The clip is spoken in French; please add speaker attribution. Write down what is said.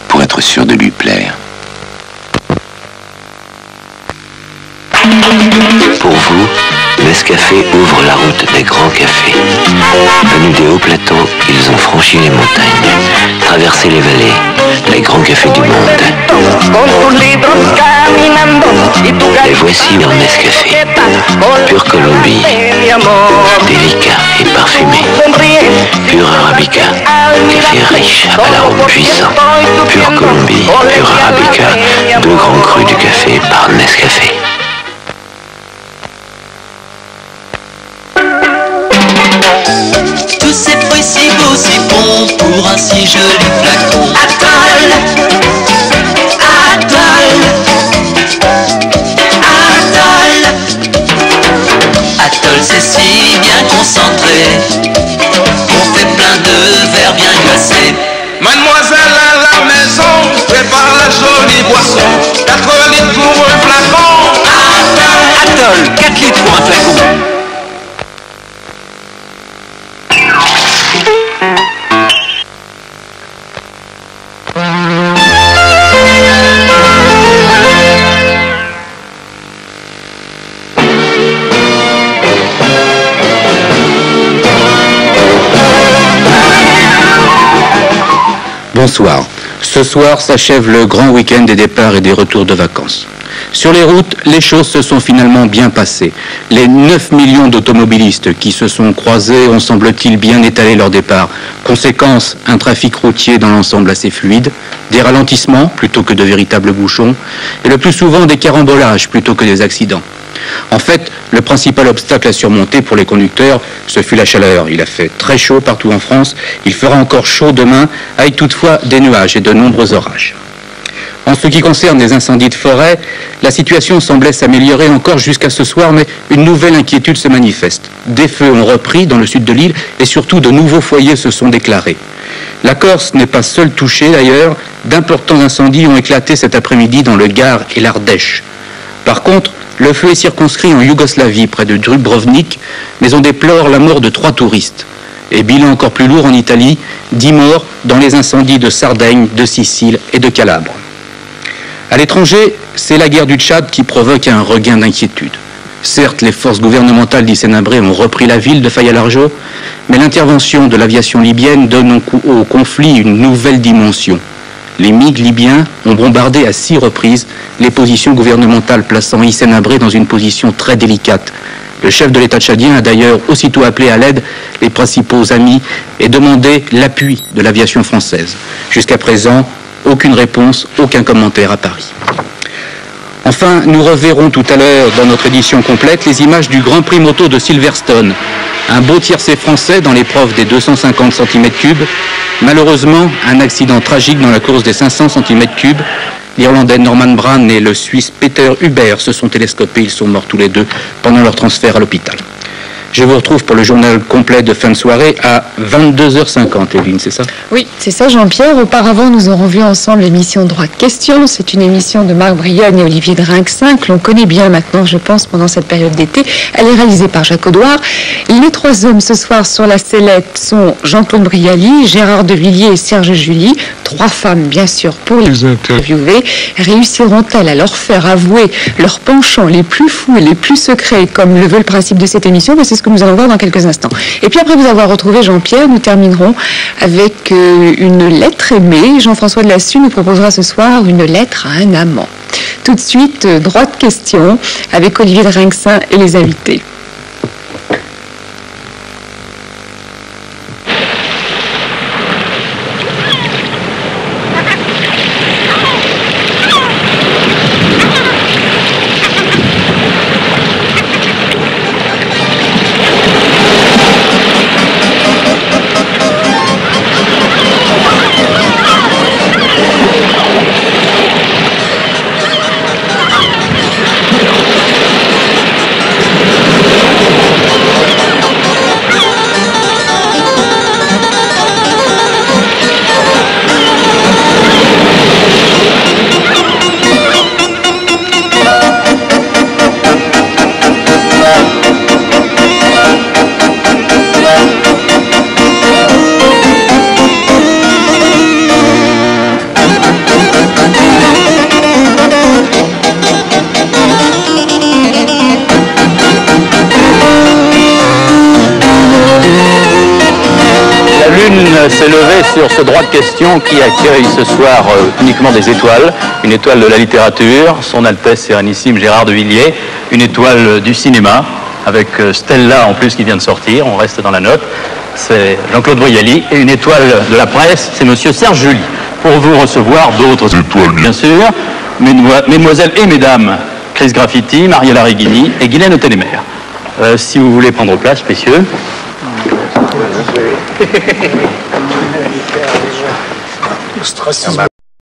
Speaker 1: Pour être sûr de lui plaire. Pour vous, Nescafé ouvre la route des grands cafés. Venus des hauts plateaux, ils ont franchi les montagnes, traversé les vallées, les grands cafés du monde. Et voici leur Nescafé, pure Colombie, délicat et parfumé. Pure Arabica, café riche à l'arôme puissant. Pure Colombie, pure Arabica, deux grands crus du café par Nescafé.
Speaker 2: Tous ces fruits si beaux, si bons pour un si joli flacon. Atoll, atoll, atoll. Atoll, c'est si bien concentré, on fait plein de verres bien glacés.
Speaker 3: Mademoiselle à la maison prépare la jolie boisson. 4 litres pour un flacon.
Speaker 2: Atoll, 4 litres pour un flacon.
Speaker 4: Bonsoir. Ce soir s'achève le grand week-end des départs et des retours de vacances. Sur les routes, les choses se sont finalement bien passées. Les 9 millions d'automobilistes qui se sont croisés ont, semble-t-il, bien étalé leur départ. Conséquence, un trafic routier dans l'ensemble assez fluide, des ralentissements plutôt que de véritables bouchons, et le plus souvent des carambolages plutôt que des accidents. En fait, le principal obstacle à surmonter pour les conducteurs, ce fut la chaleur. Il a fait très chaud partout en France, il fera encore chaud demain, avec toutefois des nuages et de nombreux orages. En ce qui concerne les incendies de forêt, la situation semblait s'améliorer encore jusqu'à ce soir, mais une nouvelle inquiétude se manifeste. Des feux ont repris dans le sud de l'île et surtout de nouveaux foyers se sont déclarés. La Corse n'est pas seule touchée d'ailleurs, d'importants incendies ont éclaté cet après-midi dans le Gard et l'Ardèche. Par contre, le feu est circonscrit en Yougoslavie, près de Dubrovnik, mais on déplore la mort de 3 touristes. Et bilan encore plus lourd en Italie, 10 morts dans les incendies de Sardaigne, de Sicile et de Calabre. À l'étranger, c'est la guerre du Tchad qui provoque un regain d'inquiétude. Certes, les forces gouvernementales d'Hissène-Habré ont repris la ville de Faya-Largeau, mais l'intervention de l'aviation libyenne donne au conflit une nouvelle dimension. Les MiG libyens ont bombardé à 6 reprises les positions gouvernementales, plaçant Hissène-Habré dans une position très délicate. Le chef de l'État tchadien a d'ailleurs aussitôt appelé à l'aide les principaux amis et demandé l'appui de l'aviation française. Jusqu'à présent, aucune réponse, aucun commentaire à Paris. Enfin, nous reverrons tout à l'heure dans notre édition complète les images du Grand Prix moto de Silverstone. Un beau tiercé français dans l'épreuve des 250 cm3. Malheureusement, un accident tragique dans la course des 500 cm3. L'Irlandais Norman Brown et le Suisse Peter Hubert se sont télescopés. Ils sont morts tous les deux pendant leur transfert à l'hôpital. Je vous retrouve pour le journal complet de fin de soirée à 22h50, Evelyne, c'est ça?
Speaker 5: Oui, c'est ça, Jean-Pierre. Auparavant, nous aurons vu ensemble l'émission Droit de Question. C'est une émission de Marc Brionne et Olivier Drinxin, que l'on connaît bien maintenant, je pense, pendant cette période d'été. Elle est réalisée par Jacques Audouard. Les 3 hommes ce soir sur la sellette sont Jean-Claude Brialy, Gérard Devilliers et Serge Julie. 3 femmes, bien sûr, pour les interviewer. Réussiront-elles à leur faire avouer leurs penchants les plus fous et les plus secrets, comme le veut le principe de cette émission? C'est ce que nous allons voir dans quelques instants. Et puis après vous avoir retrouvé, Jean-Pierre, nous terminerons avec une lettre aimée. Jean-François de Lassus nous proposera ce soir une lettre à un amant. Tout de suite, droit de question avec Olivier Drinxin et les invités.
Speaker 4: tribune s'est levée sur ce droit de question qui accueille ce soir uniquement des étoiles. Une étoile de la littérature, son Altesse Sérénissime Gérard de Villiers, une étoile du cinéma, avec Stella en plus qui vient de sortir, on reste dans la note, c'est Jean-Claude Boyali, et une étoile de la presse, c'est monsieur Serge July. Pour vous recevoir d'autres étoiles, bien sûr, mesdemoiselles et mesdames, Chris Graffiti, Mariella Reghini et Guylaine Télémer. Si vous voulez prendre place, messieurs.